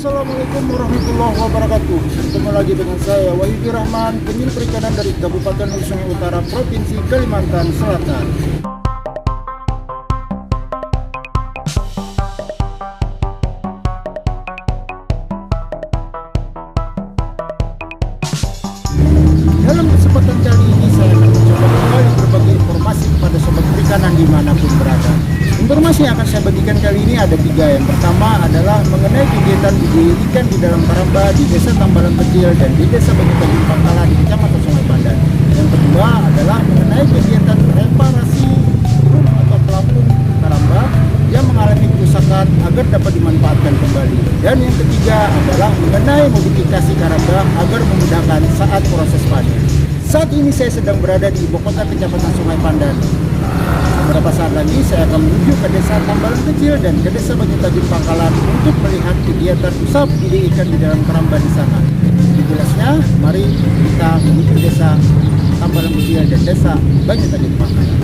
Assalamualaikum warahmatullahi wabarakatuh. Bertemu lagi dengan saya Wahyudi Rahman, penyuluh perikanan dari Kabupaten Hulu Sungai Utara, Provinsi Kalimantan Selatan. Dalam kesempatan kali ini saya akan mencoba kembali berbagi informasi kepada sobat perikanan dimanapun berada. Informasi yang akan saya bagikan kali ini ada 3. Yang pertama adalah mengenai kegiatan budidaya ikan di dalam Karamba di Desa Tambalan Kecil dan di Desa Banyutanjung Pangkalan di Kecamatan Sungai Pandan. Yang kedua adalah mengenai kegiatan reparasi rum atau pelampung Karamba yang mengalami kerusakan agar dapat dimanfaatkan kembali. Dan yang ketiga adalah mengenai modifikasi Karamba agar memudahkan saat proses panen. Saat ini saya sedang berada di ibu kota Kecamatan Sungai Pandan. Beberapa saat lagi saya akan menuju ke Desa Tambalan Kecil dan ke Desa Banyutanjung Pangkalan untuk melihat kegiatan usaha budidaya ikan di dalam Karamba di sana. Lebih jelasnya, mari kita menuju Desa Tambalan Kecil dan Desa Banyutanjung Pangkalan.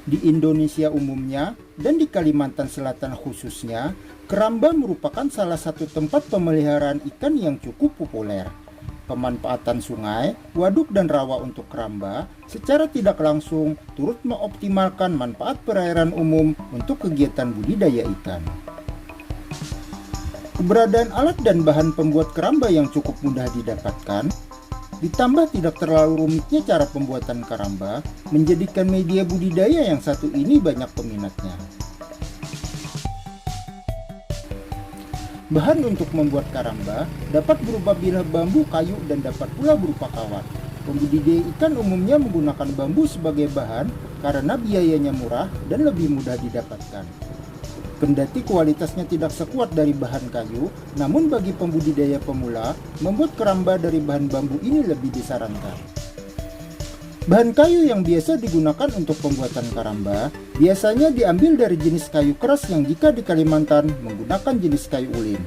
Di Indonesia umumnya dan di Kalimantan Selatan khususnya, Karamba merupakan salah satu tempat pemeliharaan ikan yang cukup populer. Pemanfaatan sungai, waduk dan rawa untuk Karamba secara tidak langsung turut mengoptimalkan manfaat perairan umum untuk kegiatan budidaya ikan. Keberadaan alat dan bahan pembuat Karamba yang cukup mudah didapatkan ditambah tidak terlalu rumitnya cara pembuatan Karamba menjadikan media budidaya yang satu ini banyak peminatnya. Bahan untuk membuat Karamba dapat berupa bilah bambu, kayu, dan dapat pula berupa kawat. Pembudidaya ikan umumnya menggunakan bambu sebagai bahan karena biayanya murah dan lebih mudah didapatkan. Kendati kualitasnya tidak sekuat dari bahan kayu, namun bagi pembudidaya pemula, membuat Karamba dari bahan bambu ini lebih disarankan. Bahan kayu yang biasa digunakan untuk pembuatan Karamba biasanya diambil dari jenis kayu keras yang jika di Kalimantan menggunakan jenis kayu ulin.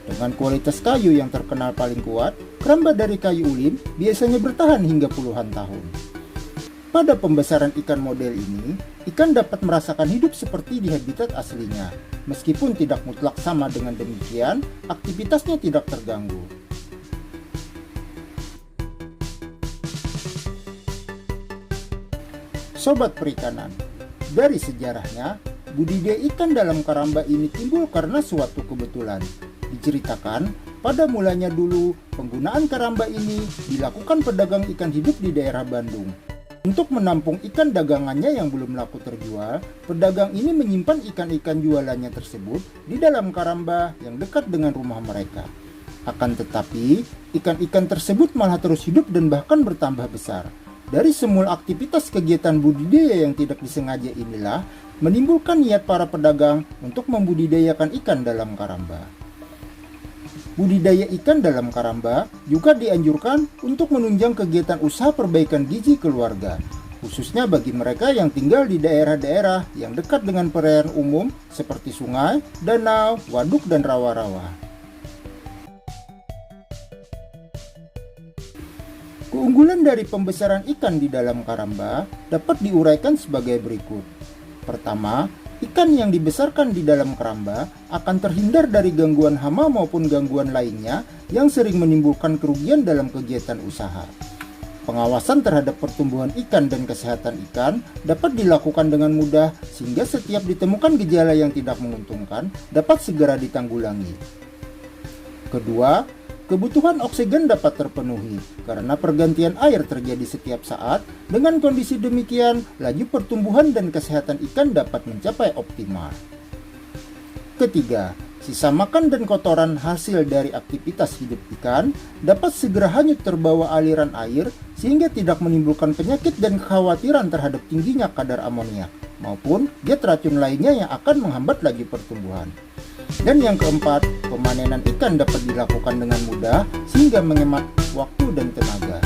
Dengan kualitas kayu yang terkenal paling kuat, Karamba dari kayu ulin biasanya bertahan hingga puluhan tahun. Pada pembesaran ikan model ini, ikan dapat merasakan hidup seperti di habitat aslinya. Meskipun tidak mutlak sama dengan demikian, aktivitasnya tidak terganggu. Sobat perikanan, dari sejarahnya, budidaya ikan dalam Karamba ini timbul karena suatu kebetulan. Diceritakan, pada mulanya dulu, penggunaan Karamba ini dilakukan pedagang ikan hidup di daerah Bandung. Untuk menampung ikan dagangannya yang belum laku terjual, pedagang ini menyimpan ikan-ikan jualannya tersebut di dalam Karamba yang dekat dengan rumah mereka. Akan tetapi, ikan-ikan tersebut malah terus hidup dan bahkan bertambah besar. Dari semula aktivitas kegiatan budidaya yang tidak disengaja inilah, menimbulkan niat para pedagang untuk membudidayakan ikan dalam Karamba. Budidaya ikan dalam Karamba juga dianjurkan untuk menunjang kegiatan usaha perbaikan gizi keluarga, khususnya bagi mereka yang tinggal di daerah-daerah yang dekat dengan perairan umum seperti sungai, danau, waduk, dan rawa-rawa. Keunggulan dari pembesaran ikan di dalam Karamba dapat diuraikan sebagai berikut. Pertama, ikan yang dibesarkan di dalam Karamba akan terhindar dari gangguan hama maupun gangguan lainnya yang sering menimbulkan kerugian dalam kegiatan usaha. Pengawasan terhadap pertumbuhan ikan dan kesehatan ikan dapat dilakukan dengan mudah sehingga setiap ditemukan gejala yang tidak menguntungkan dapat segera ditanggulangi. Kedua, kebutuhan oksigen dapat terpenuhi karena pergantian air terjadi setiap saat. Dengan kondisi demikian, laju pertumbuhan dan kesehatan ikan dapat mencapai optimal. Ketiga, sisa makan dan kotoran hasil dari aktivitas hidup ikan dapat segera hanyut terbawa aliran air sehingga tidak menimbulkan penyakit dan kekhawatiran terhadap tingginya kadar amoniak. maupun zat racun lainnya yang akan menghambat laju pertumbuhan. Dan yang keempat, pemanenan ikan dapat dilakukan dengan mudah sehingga menghemat waktu dan tenaga.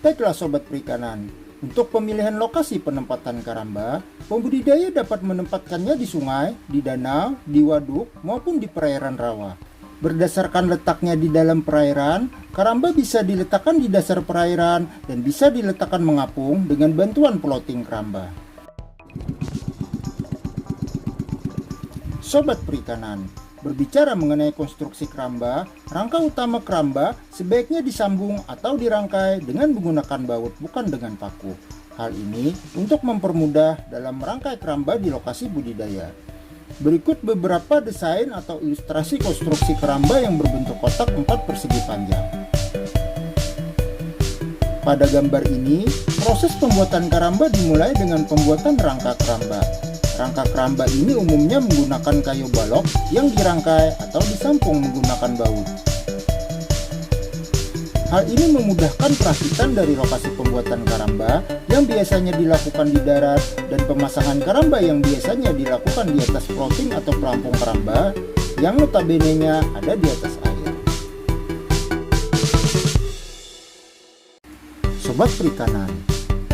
Baiklah sobat perikanan, untuk pemilihan lokasi penempatan karamba, pembudidaya dapat menempatkannya di sungai, di danau, di waduk, maupun di perairan rawa. Berdasarkan letaknya di dalam perairan, karamba bisa diletakkan di dasar perairan dan bisa diletakkan mengapung dengan bantuan plotting keramba. Sobat perikanan, berbicara mengenai konstruksi keramba, rangka utama keramba sebaiknya disambung atau dirangkai dengan menggunakan baut, bukan dengan paku. Hal ini untuk mempermudah dalam merangkai keramba di lokasi budidaya. Berikut beberapa desain atau ilustrasi konstruksi keramba yang berbentuk kotak 4 persegi panjang. Pada gambar ini, proses pembuatan karamba dimulai dengan pembuatan rangka keramba. Rangka keramba ini umumnya menggunakan kayu balok yang dirangkai atau disampung menggunakan baut. Hal ini memudahkan perakitan dari lokasi pembuatan karamba yang biasanya dilakukan di darat dan pemasangan karamba yang biasanya dilakukan di atas floating atau pelampung karamba yang notabene-nya ada di atas air. Sobat perikanan,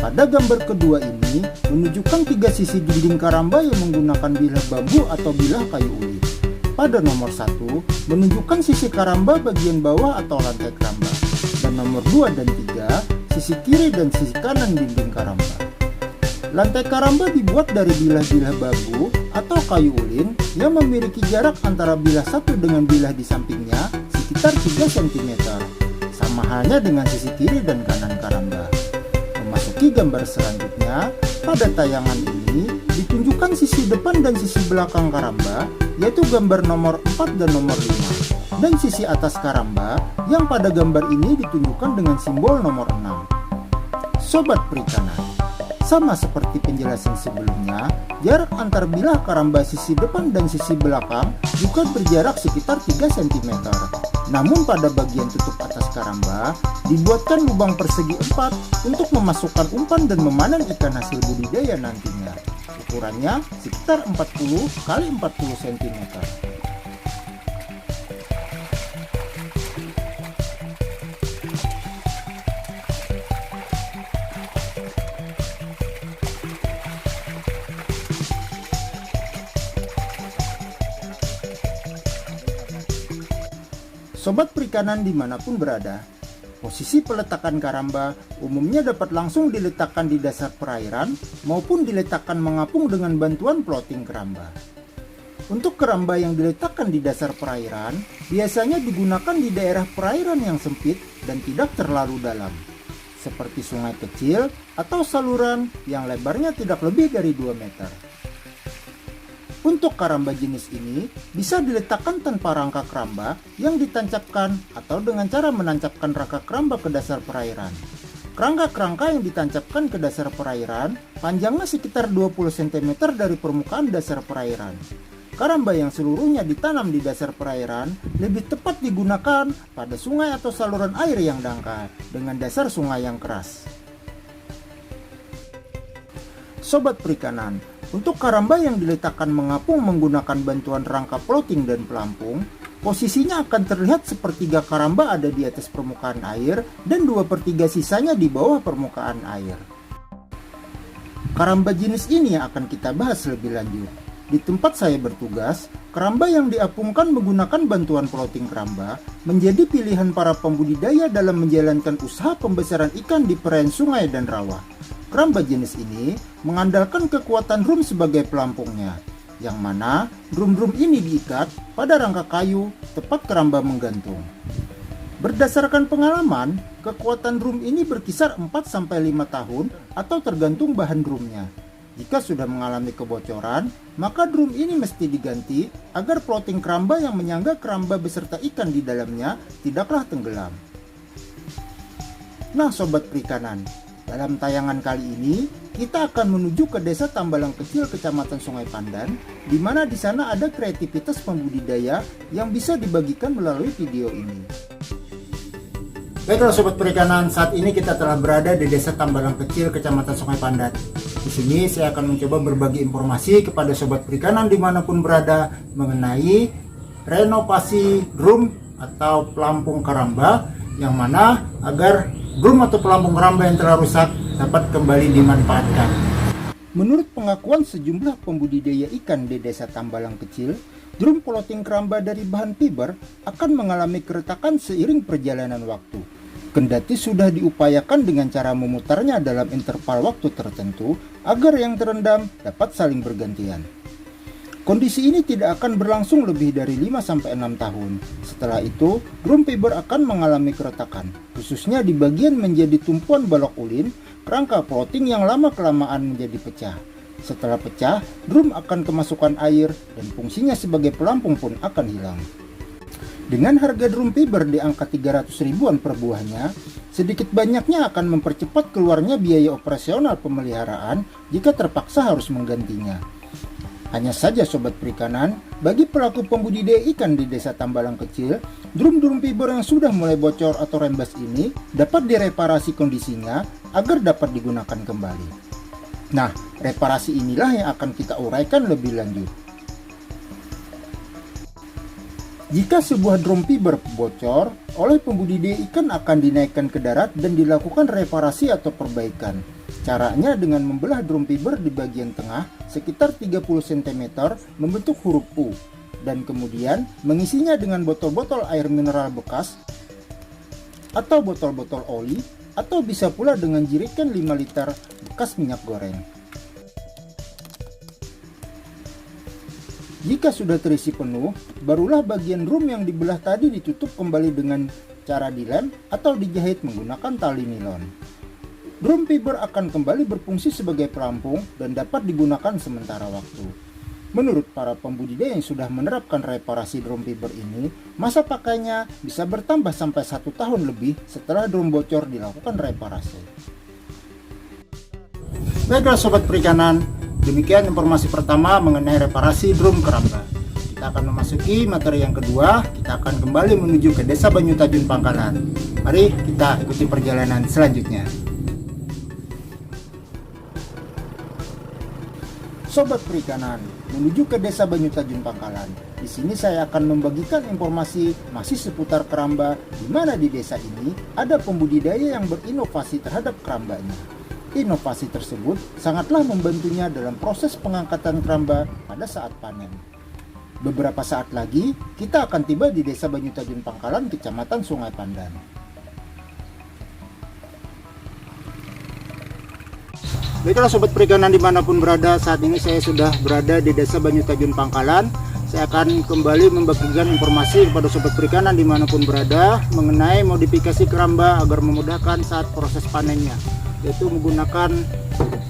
pada gambar kedua ini menunjukkan 3 sisi dinding karamba yang menggunakan bilah bambu atau bilah kayu ulin. Pada nomor 1 menunjukkan sisi karamba bagian bawah atau lantai karamba. Dan nomor 2 dan 3 sisi kiri dan sisi kanan dinding karamba. Lantai karamba dibuat dari bilah-bilah bambu atau kayu ulin yang memiliki jarak antara bilah satu dengan bilah di sampingnya sekitar 3 cm. Sama halnya dengan sisi kiri dan kanan karamba. Memasuki gambar selanjutnya, pada tayangan ini ditunjukkan sisi depan dan sisi belakang karamba, yaitu gambar nomor 4 dan nomor 5, dan sisi atas karamba yang pada gambar ini ditunjukkan dengan simbol nomor 6. Sobat perikanan, sama seperti penjelasan sebelumnya, jarak antar bilah karamba sisi depan dan sisi belakang juga berjarak sekitar 3 cm. Namun pada bagian tutup atas karamba dibuatkan lubang persegi 4 untuk memasukkan umpan dan memanen ikan hasil budidaya nantinya. Ukurannya sekitar 40 x 40 cm. Sobat perikanan dimanapun berada, posisi peletakan karamba umumnya dapat langsung diletakkan di dasar perairan maupun diletakkan mengapung dengan bantuan plotting keramba. Untuk keramba yang diletakkan di dasar perairan, biasanya digunakan di daerah perairan yang sempit dan tidak terlalu dalam, seperti sungai kecil atau saluran yang lebarnya tidak lebih dari 2 meter. Untuk karamba jenis ini bisa diletakkan tanpa rangka keramba yang ditancapkan atau dengan cara menancapkan rangka keramba ke dasar perairan. Kerangka-kerangka yang ditancapkan ke dasar perairan panjangnya sekitar 20 cm dari permukaan dasar perairan. Karamba yang seluruhnya ditanam di dasar perairan lebih tepat digunakan pada sungai atau saluran air yang dangkal dengan dasar sungai yang keras. Sobat perikanan, untuk karamba yang diletakkan mengapung menggunakan bantuan rangka plotting dan pelampung, posisinya akan terlihat sepertiga karamba ada di atas permukaan air dan 2/3 sisanya di bawah permukaan air. Karamba jenis ini yang akan kita bahas lebih lanjut. Di tempat saya bertugas, keramba yang diapungkan menggunakan bantuan plotting keramba menjadi pilihan para pembudidaya dalam menjalankan usaha pembesaran ikan di perairan sungai dan rawa. Keramba jenis ini mengandalkan kekuatan drum sebagai pelampungnya, yang mana drum-drum ini diikat pada rangka kayu tepat keramba menggantung. Berdasarkan pengalaman, kekuatan drum ini berkisar 4-5 tahun atau tergantung bahan drumnya. Jika sudah mengalami kebocoran, maka drum ini mesti diganti agar plotting keramba yang menyangga keramba beserta ikan di dalamnya tidaklah tenggelam. Nah sobat perikanan, dalam tayangan kali ini kita akan menuju ke Desa Tambalang Kecil, Kecamatan Sungai Pandan, di mana di sana ada kreativitas pembudidaya yang bisa dibagikan melalui video ini. Baiklah sobat perikanan, saat ini kita telah berada di Desa Tambalang Kecil, Kecamatan Sungai Pandan. Di sini saya akan mencoba berbagi informasi kepada sobat perikanan dimanapun berada mengenai renovasi drum atau pelampung karamba, yang mana agar drum atau pelampung karamba yang telah rusak dapat kembali dimanfaatkan. Menurut pengakuan sejumlah pembudidaya ikan di Desa Tambalang Kecil, drum ploting keramba dari bahan fiber akan mengalami keretakan seiring perjalanan waktu. Kendati sudah diupayakan dengan cara memutarnya dalam interval waktu tertentu agar yang terendam dapat saling bergantian. Kondisi ini tidak akan berlangsung lebih dari 5-6 tahun. Setelah itu, drum fiber akan mengalami keretakan, khususnya di bagian menjadi tumpuan balok ulin, kerangka ploting yang lama-kelamaan menjadi pecah. Setelah pecah, drum akan kemasukan air dan fungsinya sebagai pelampung pun akan hilang. Dengan harga drum fiber di angka 300 ribuan per buahnya, sedikit banyaknya akan mempercepat keluarnya biaya operasional pemeliharaan jika terpaksa harus menggantinya. Hanya saja sobat perikanan, bagi pelaku pembudidaya ikan di Desa Tambalang Kecil, drum-drum fiber yang sudah mulai bocor atau rembes ini dapat direparasi kondisinya agar dapat digunakan kembali. Nah, reparasi inilah yang akan kita uraikan lebih lanjut. Jika sebuah drum fiber bocor, oleh pembudidaya ikan akan dinaikkan ke darat dan dilakukan reparasi atau perbaikan. Caranya dengan membelah drum fiber di bagian tengah sekitar 30 cm membentuk huruf U, dan kemudian mengisinya dengan botol-botol air mineral bekas atau botol-botol oli, atau bisa pula dengan jerigen 5 liter bekas minyak goreng. Jika sudah terisi penuh, barulah bagian drum yang dibelah tadi ditutup kembali dengan cara dilem atau dijahit menggunakan tali nilon. Drum fiber akan kembali berfungsi sebagai pelampung dan dapat digunakan sementara waktu. Menurut para pembudidaya yang sudah menerapkan reparasi drum fiber ini, masa pakainya bisa bertambah sampai 1 tahun lebih setelah drum bocor dilakukan reparasi. Baiklah sobat perikanan, demikian informasi pertama mengenai reparasi drum keramba. Kita akan memasuki materi yang kedua. Kita akan kembali menuju ke Desa Banyutajun Pangkalan. Mari kita ikuti perjalanan selanjutnya. Sobat perikanan, menuju ke Desa Banyutajun Pangkalan. Di sini saya akan membagikan informasi masih seputar keramba, di mana di desa ini ada pembudidaya yang berinovasi terhadap kerambanya. Inovasi tersebut sangatlah membantunya dalam proses pengangkatan keramba pada saat panen. Beberapa saat lagi, kita akan tiba di Desa Banyutajun Pangkalan, Kecamatan Sungai Pandan. Baiklah sobat perikanan dimanapun berada, saat ini saya sudah berada di Desa Banyutajun Pangkalan. Saya akan kembali membagikan informasi kepada sobat perikanan dimanapun berada mengenai modifikasi keramba agar memudahkan saat proses panennya, yaitu menggunakan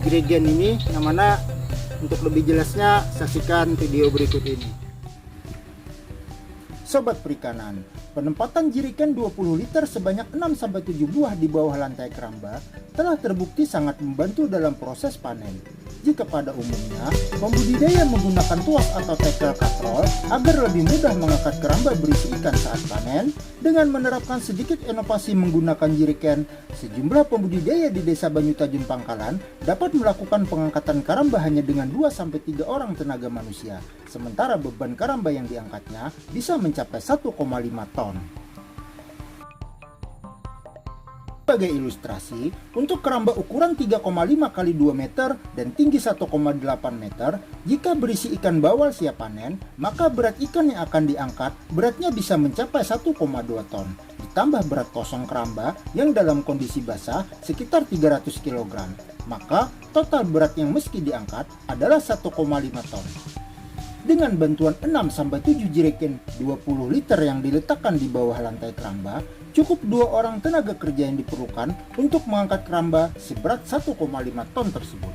jerigen ini, yang mana untuk lebih jelasnya saksikan video berikut ini. Sobat perikanan, penempatan jerigen 20 liter sebanyak 6-7 buah di bawah lantai keramba telah terbukti sangat membantu dalam proses panen. Jika pada umumnya, pembudidaya menggunakan tuas atau tackle katrol agar lebih mudah mengangkat keramba berisi ikan saat panen, dengan menerapkan sedikit inovasi menggunakan jerigen, sejumlah pembudidaya di Desa Banyutajun Pangkalan dapat melakukan pengangkatan keramba hanya dengan 2-3 orang tenaga manusia, sementara beban keramba yang diangkatnya bisa mencapai 1,5 ton. Sebagai ilustrasi, untuk keramba ukuran 3,5 x 2 meter dan tinggi 1,8 meter, jika berisi ikan bawal siap panen, maka berat ikan yang akan diangkat beratnya bisa mencapai 1,2 ton. Ditambah berat kosong keramba yang dalam kondisi basah sekitar 300 kg, maka total berat yang meski diangkat adalah 1,5 ton. Dengan bantuan 6-7 jerigen 20 liter yang diletakkan di bawah lantai keramba, cukup 2 orang tenaga kerja yang diperlukan untuk mengangkat keramba seberat 1,5 ton tersebut.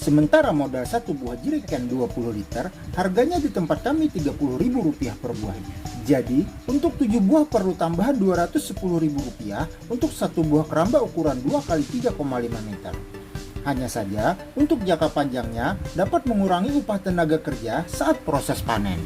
Sementara modal 1 buah jerigen 20 liter, harganya di tempat kami Rp30.000 per buahnya. Jadi, untuk 7 buah perlu tambahan Rp210.000 untuk 1 buah keramba ukuran 2 x 3,5 meter. Hanya saja, untuk jangka panjangnya dapat mengurangi upah tenaga kerja saat proses panen.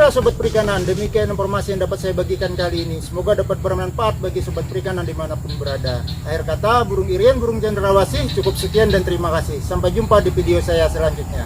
Baiklah Sobat Perikanan, demikian informasi yang dapat saya bagikan kali ini. Semoga dapat bermanfaat bagi Sobat Perikanan dimanapun berada. Akhir kata, burung irian, burung cendrawasih, cukup sekian dan terima kasih. Sampai jumpa di video saya selanjutnya.